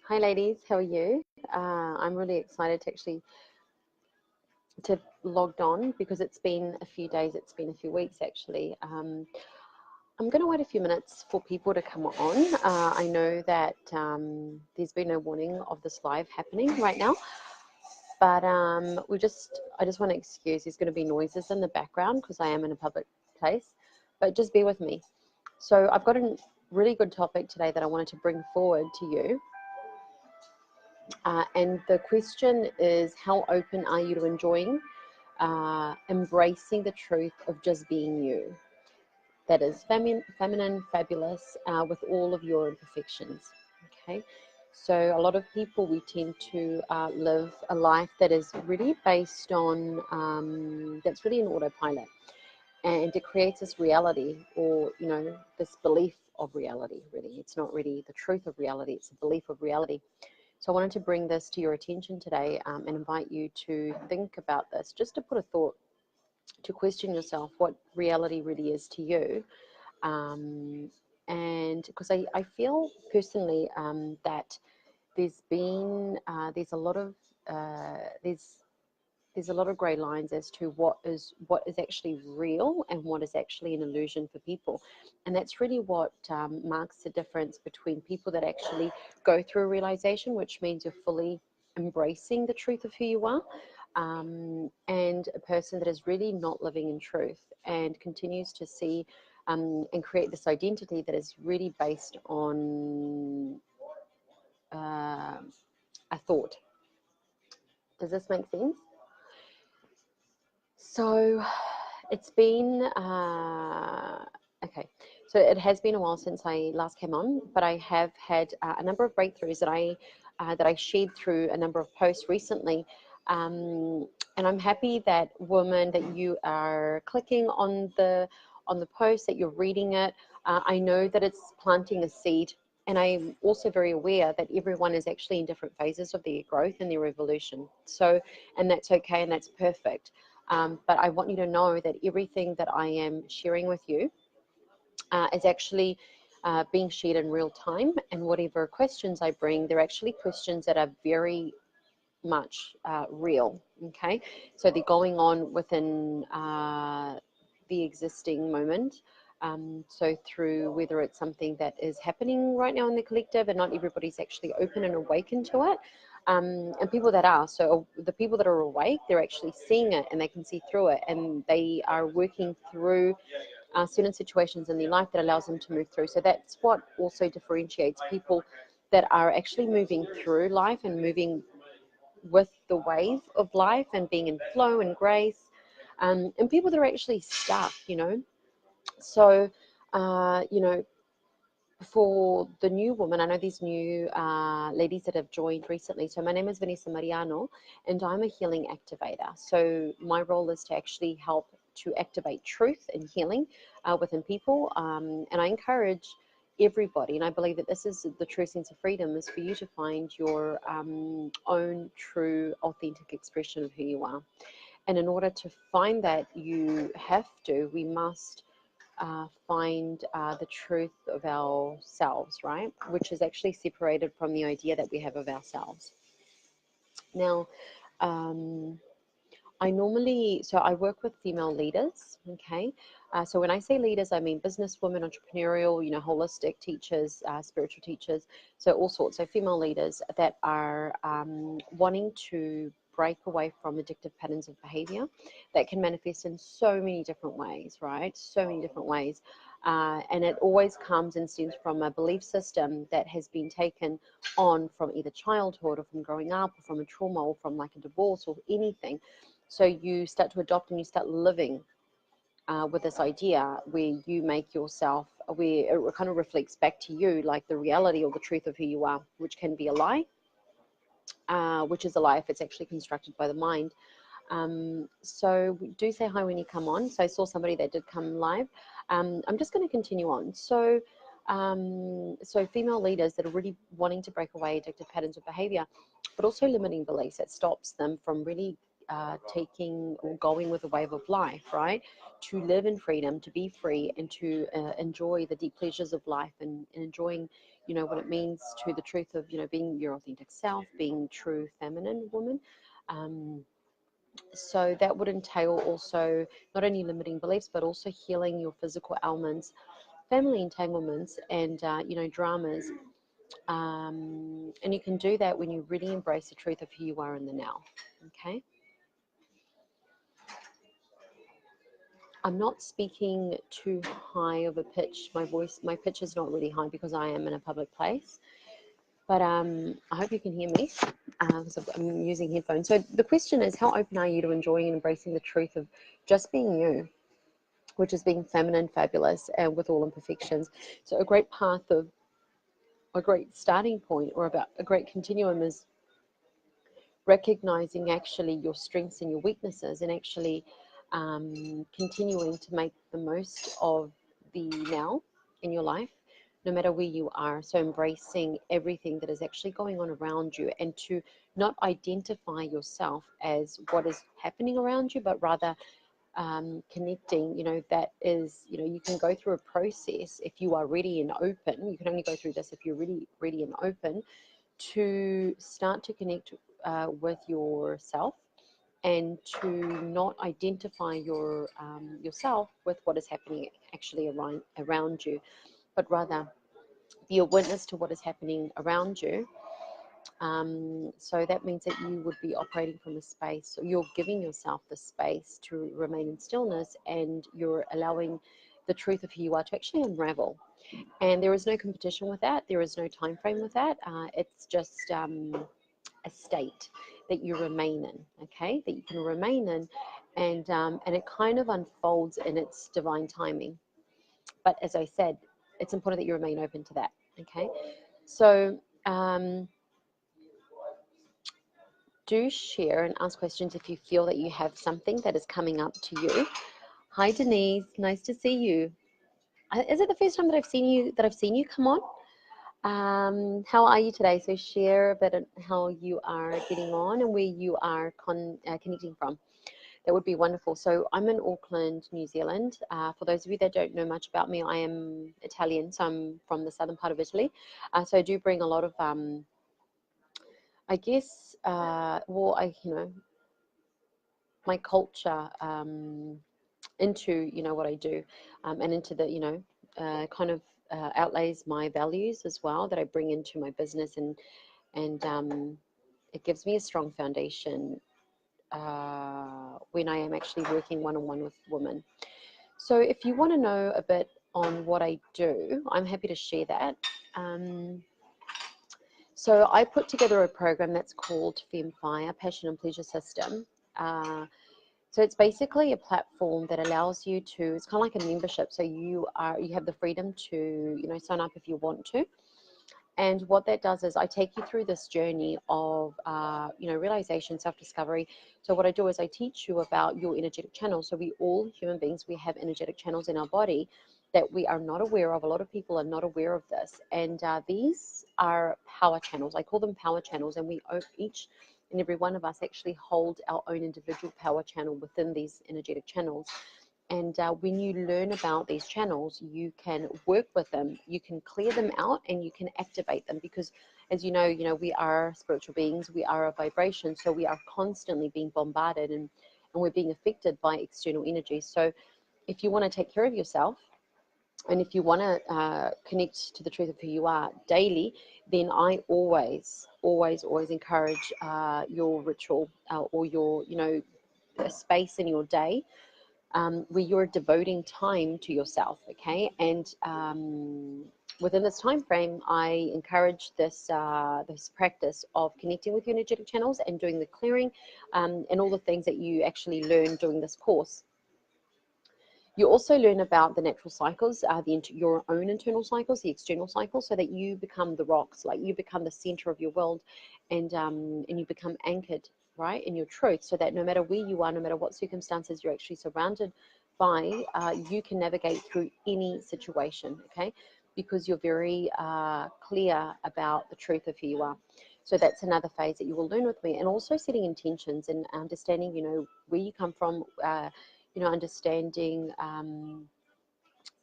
Hi ladies, how are you? I'm really excited to logged on because it's been a few days, it's been a few weeks actually. I'm going to wait a few minutes for people to come on. I know that there's been no warning of this live happening right now, but I just want to excuse there's going to be noises in the background because I am in a public place, but just bear with me. So I've got a really good topic today that I wanted to bring forward to you. And the question is, how open are you to enjoying, embracing the truth of just being you? That is feminine, fabulous, with all of your imperfections. Okay. So a lot of people, we tend to live a life that is really based on, that's really an autopilot. And it creates this reality, or, this belief of reality, really. It's not really the truth of reality, it's a belief of reality. So I wanted to bring this to your attention today, and invite you to think about this, just to put a thought, to question yourself what reality really is to you. And because I feel personally that there's a lot of there's a lot of grey lines as to what is actually real and what is actually an illusion for people, and that's really what marks the difference between people that actually go through a realization, which means you're fully embracing the truth of who you are, and a person that is really not living in truth and continues to see and create this identity that is really based on a thought. Does this make sense? So it's been okay. So it has been a while since I last came on, but I have had a number of breakthroughs that I shared through a number of posts recently, and I'm happy that woman that you are clicking on the post, that you're reading it. I know that it's planting a seed. And I'm also very aware that everyone is actually in different phases of their growth and their evolution. So, and that's okay and that's perfect. But I want you to know that everything that I am sharing with you is actually being shared in real time. And whatever questions I bring, they're actually questions that are very much real. Okay, so they're going on within the existing moment. So through whether it's something that is happening right now in the collective, and not everybody's actually open and awakened to it, and people that are, so the people that are awake, they're actually seeing it and they can see through it, and they are working through certain situations in their life that allows them to move through. So that's what also differentiates people that are actually moving through life and moving with the wave of life and being in flow and grace, and people that are actually stuck. So, uh, you know, for the new woman, I know these new ladies that have joined recently. So my name is Vanessa Mariano, and I'm a healing activator. So my role is to actually help to activate truth and healing within people, and I encourage everybody, and I believe that this is the true sense of freedom, is for you to find your own true authentic expression of who you are. And in order to find that, we must find the truth of ourselves, right? Which is actually separated from the idea that we have of ourselves. Now, um, I work with female leaders, okay? So when I say leaders, I mean businesswomen, entrepreneurial, holistic teachers, spiritual teachers, so all sorts. So female leaders that are wanting to break away from addictive patterns of behavior that can manifest in so many different ways, right? So many different ways. And it always comes and stems from a belief system that has been taken on from either childhood or from growing up or from a trauma or from like a divorce or anything. So you start to adopt and you start living with this idea where you make yourself, where it kind of reflects back to you like the reality or the truth of who you are, which can be a lie, which is a lie if it's actually constructed by the mind. So do say hi when you come on. So I saw somebody that did come live. I'm just going to continue on. So female leaders that are really wanting to break away addictive patterns of behavior, but also limiting beliefs that stops them from really taking or going with the wave of life, right? To live in freedom, to be free, and to enjoy the deep pleasures of life, and enjoying, you know, what it means to the truth of, you know, being your authentic self, being true feminine woman. Um, so that would entail also not only limiting beliefs, but also healing your physical ailments, family entanglements, and you know, dramas. And you can do that when you really embrace the truth of who you are in the now. Okay. I'm not speaking too high of a pitch. My pitch is not really high because I am in a public place. But I hope you can hear me because I'm using headphones. So the question is, how open are you to enjoying and embracing the truth of just being you, which is being feminine, fabulous, and with all imperfections. So a great path of, a great starting point, or about a great continuum, is recognizing actually your strengths and your weaknesses, and actually continuing to make the most of the now in your life, no matter where you are. So embracing everything that is actually going on around you, and to not identify yourself as what is happening around you, but rather connecting, you know, that is, you know, you can go through a process if you are ready and open. You can only go through this if you're really ready and open to start to connect with yourself, and to not identify yourself with what is happening actually around you, but rather be a witness to what is happening around you. So that means that you would be operating from a space, so you're giving yourself the space to remain in stillness, and you're allowing the truth of who you are to actually unravel. And there is no competition with that. There is no time frame with that. It's just a state that you remain in, okay? That you can remain in, and it kind of unfolds in its divine timing. But as I said, it's important that you remain open to that, okay? So do share and ask questions if you feel that you have something that is coming up to you. Hi, Denise. Nice to see you. Is it the first time that I've seen you? Come on. How are you today? So share a bit of how you are getting on and where you are connecting from. That would be wonderful. So I'm in Auckland, New Zealand. For those of you that don't know much about me, I am Italian, so I'm from the southern part of Italy. So I do bring a lot of, I guess, you know, my culture into, you know, what I do, and into the, you know, kind of outlays my values as well that I bring into my business, and it gives me a strong foundation when I am actually working one-on-one with women. So if you want to know a bit on what I do, I'm happy to share that. So I put together a program that's called FemFire, Passion and Pleasure System. So it's basically a platform that allows you to, it's kind of like a membership. So you have the freedom to, you know, sign up if you want to. And what that does is I take you through this journey of, you know, realization, self-discovery. So what I do is I teach you about your energetic channels. So we all human beings, we have energetic channels in our body that we are not aware of. A lot of people are not aware of this. And these are power channels. I call them power channels. And we each and every one of us actually hold our own individual power channel within these energetic channels. And when you learn about these channels, you can work with them, you can clear them out, and you can activate them. Because, as you know, we are spiritual beings, we are a vibration, so we are constantly being bombarded, and we're being affected by external energy. So if you want to take care of yourself, and if you want to connect to the truth of who you are daily, then I always encourage your ritual or your, you know, a space in your day where you're devoting time to yourself, okay? And within this time frame, I encourage this this practice of connecting with your energetic channels and doing the clearing and all the things that you actually learn during this course. You also learn about the natural cycles, your own internal cycles, the external cycles, so that you become the rocks, like you become the center of your world, and you become anchored, right, in your truth, so that no matter where you are, no matter what circumstances you're actually surrounded by, you can navigate through any situation, okay, because you're very clear about the truth of who you are. So that's another phase that you will learn with me, and also setting intentions and understanding, you know, where you come from. You know, understanding,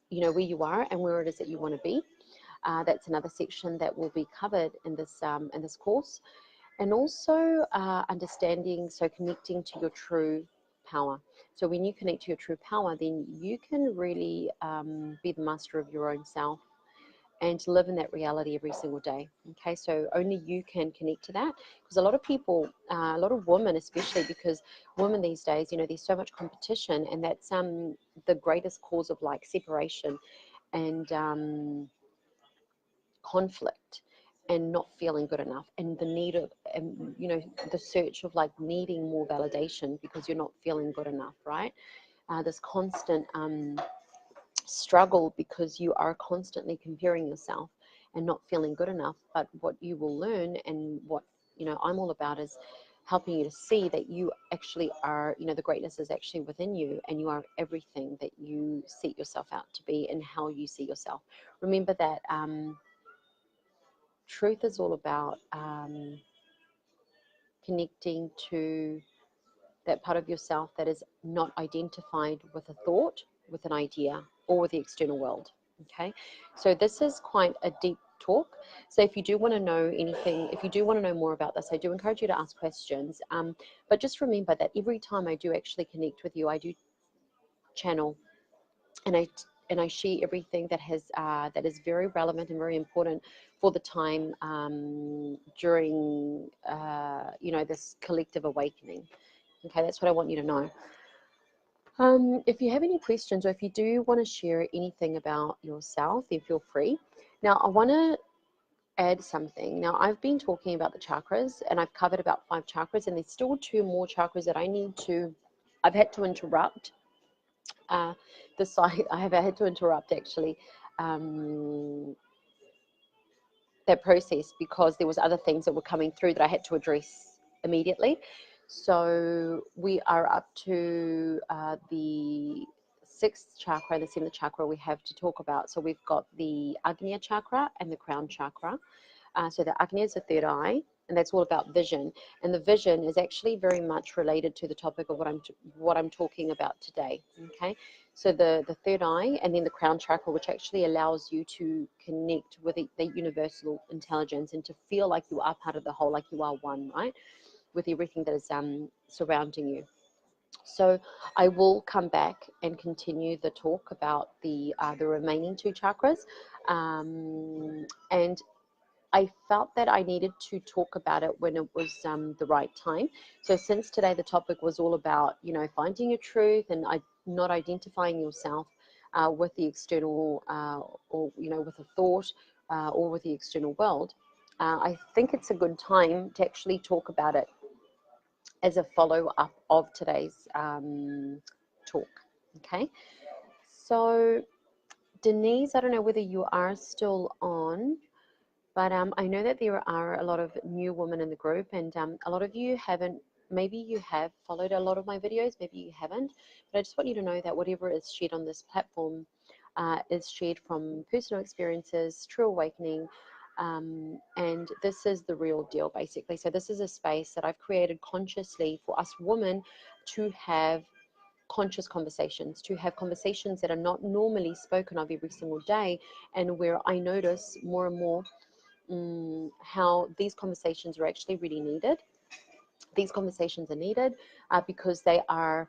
you know, where you are and where it is that you want to be. That's another section that will be covered in this course. And also understanding, so connecting to your true power. So when you connect to your true power, then you can really be the master of your own self and live in that reality every single day. Okay, so only you can connect to that, because a lot of people, a lot of women especially, because women these days, you know, there's so much competition, and that's the greatest cause of like separation and conflict and not feeling good enough, and the need of, and you know, the search of like needing more validation because you're not feeling good enough, right? This constant struggle because you are constantly comparing yourself and not feeling good enough. But what you will learn, and what, you know, I'm all about, is helping you to see that you actually are, you know, the greatness is actually within you, and you are everything that you set yourself out to be and how you see yourself. Remember that truth is all about connecting to that part of yourself that is not identified with a thought, with an idea, or with the external world. Okay, so this is quite a deep talk. So if you do want to know anything, if you do want to know more about this, I do encourage you to ask questions. But just remember that every time I do actually connect with you, I do channel, and I share everything that has that is very relevant and very important for the time during you know, this collective awakening. Okay, that's what I want you to know. If you have any questions, or if you do want to share anything about yourself, then feel free. Now, I want to add something. Now, I've been talking about the chakras, and I've covered about 5 chakras, and there's still 2 more chakras that I've had to interrupt the site. I have had to interrupt actually that process, because there was other things that were coming through that I had to address immediately. So we are up to the 6th chakra and the 7th chakra we have to talk about. So we've got the Agnya chakra and the crown chakra. So the Agnya is the third eye, and that's all about vision. And the vision is actually very much related to the topic of what I'm talking about today. Okay, so the third eye, and then the crown chakra, which actually allows you to connect with the universal intelligence and to feel like you are part of the whole, like you are one, right, with everything that is surrounding you. So I will come back and continue the talk about the remaining 2 chakras, and I felt that I needed to talk about it when it was the right time. So since today the topic was all about, you know, finding your truth and not identifying yourself with the external or, you know, with a thought or with the external world, I think it's a good time to actually talk about it as a follow-up of today's talk. Okay, so Denise, I don't know whether you are still on, but I know that there are a lot of new women in the group, and a lot of you haven't, maybe you have followed a lot of my videos, maybe you haven't, but I just want you to know that whatever is shared on this platform is shared from personal experiences, true awakening, and this is the real deal, basically. So this is a space that I've created consciously for us women to have conscious conversations, to have conversations that are not normally spoken of every single day, and where I notice more and more how these conversations are actually really needed. These conversations are needed because they are,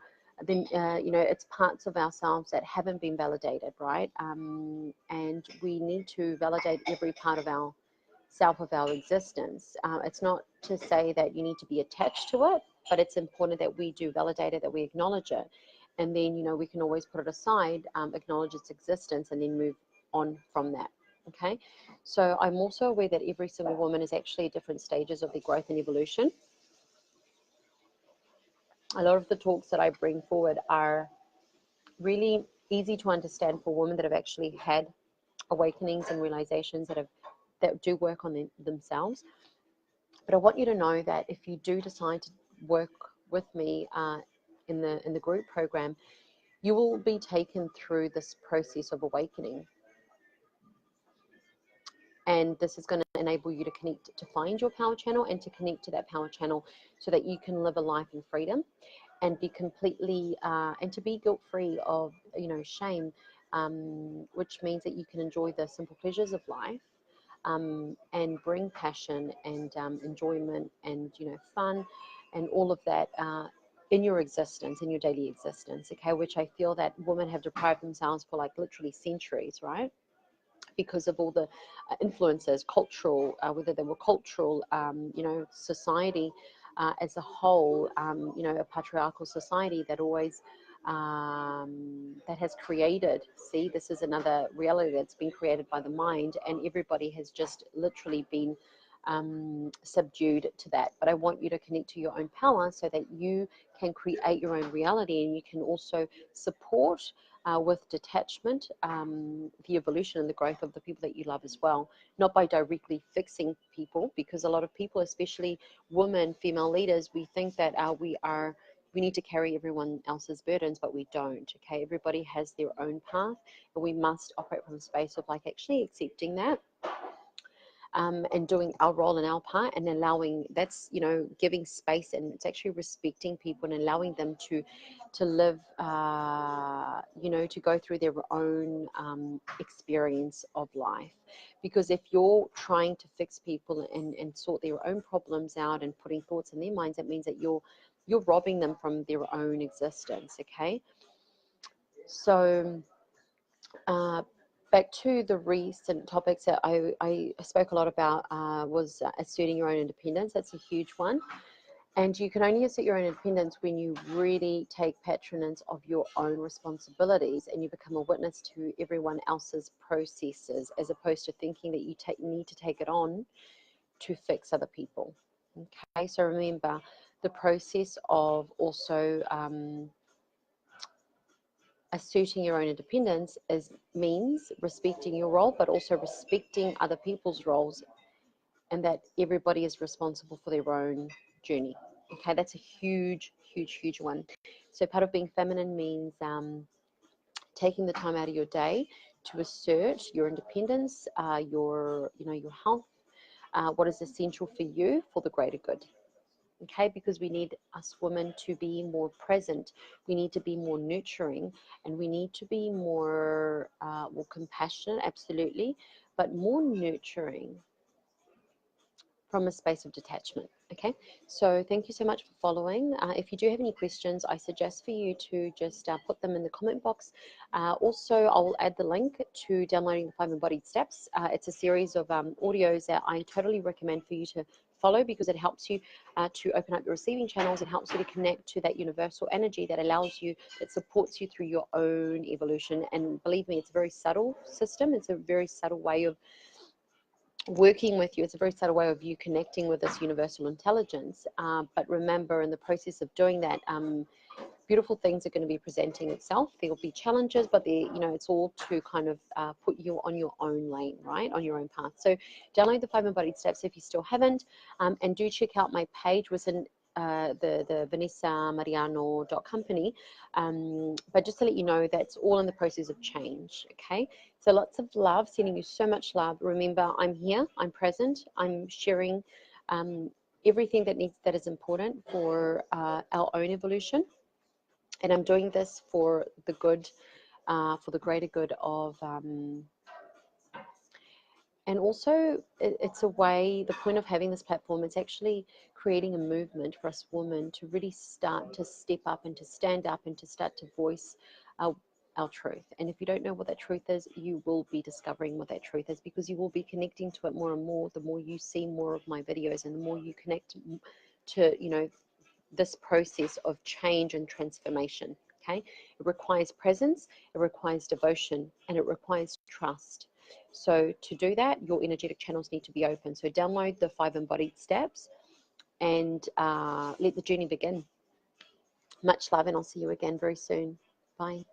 you know, it's parts of ourselves that haven't been validated, right? And we need to validate every part of our self, of our existence. It's not to say that you need to be attached to it, but it's important that we do validate it, that we acknowledge it. And then, you know, we can always put it aside, acknowledge its existence, and then move on from that. Okay, so I'm also aware that every single woman is actually at different stages of their growth and evolution. A lot of the talks that I bring forward are really easy to understand for women that have actually had awakenings and realizations that do work on themselves. But I want you to know that if you do decide to work with me in the group program, you will be taken through this process of awakening. And this is going to enable you to connect, to find your power channel and to connect to that power channel so that you can live a life in freedom and be completely, and to be guilt-free of, you know, shame which means that you can enjoy the simple pleasures of life, and bring passion and enjoyment and, you know, fun and all of that in your existence, in your daily existence, okay, which I feel that women have deprived themselves for like literally centuries, right? Because of all the influences, cultural, whether they were cultural, you know, society as a whole, you know, a patriarchal society that always, that has created, see, this is another reality that's been created by the mind, and everybody has just literally been subdued to that. But I want you to connect to your own power so that you can create your own reality, and you can also support with detachment, the evolution and the growth of the people that you love as well, not by directly fixing people, because a lot of people, especially women, female leaders, we think that we need to carry everyone else's burdens, but we don't, okay? Everybody has their own path, and we must operate from a space of like actually accepting that, and doing our role and our part, and allowing, that's, you know, giving space, and it's actually respecting people and allowing them to live, you know, to go through their own experience of life. Because if you're trying to fix people and sort their own problems out and putting thoughts in their minds, that means that you're robbing them from their own existence, okay? So back to the recent topics that I spoke a lot about, was asserting your own independence. That's a huge one. And you can only assert your own independence when you really take patronage of your own responsibilities and you become a witness to everyone else's processes, as opposed to thinking that you need to take it on to fix other people. Okay, so remember the process of also asserting your own independence means respecting your role, but also respecting other people's roles, and that everybody is responsible for their own journey. Okay, that's a huge, huge, huge one. So part of being feminine means taking the time out of your day to assert your independence, your, you know, your health, what is essential for you for the greater good. Okay, because we need, us women, to be more present. We need to be more nurturing, and we need to be more compassionate, absolutely, but more nurturing from a space of detachment. Okay, so thank you so much for following. If you do have any questions, I suggest for you to just put them in the comment box. Also, I'll add the link to downloading the 5 Embodied Steps. It's a series of audios that I totally recommend for you to follow, because it helps you to open up your receiving channels. It helps you to connect to that universal energy that allows you, that supports you through your own evolution. And believe me, it's a very subtle system. It's a very subtle way of working with you. It's a very subtle way of you connecting with this universal intelligence. But remember, in the process of doing that, beautiful things are going to be presenting itself. There will be challenges, but you know, it's all to kind of put you on your own lane, right, on your own path. So download the 5 Embodied Steps if you still haven't, and do check out my page within the Vanessa Mariano company. But just to let you know, that's all in the process of change. Okay, so lots of love, sending you so much love. Remember, I'm here, I'm present, I'm sharing everything that is important for our own evolution. And I'm doing this for the good, for the greater good of, and also it's a way, the point of having this platform, it's actually creating a movement for us women to really start to step up and to stand up and to start to voice our truth. And if you don't know what that truth is, you will be discovering what that truth is, because you will be connecting to it more and more the more you see more of my videos, and the more you connect to, you know, this process of change and transformation. Okay, it requires presence, it requires devotion, and it requires trust. So to do that, your energetic channels need to be open. So download the 5 Embodied Steps and let the journey begin. Much love, and I'll see you again very soon. Bye.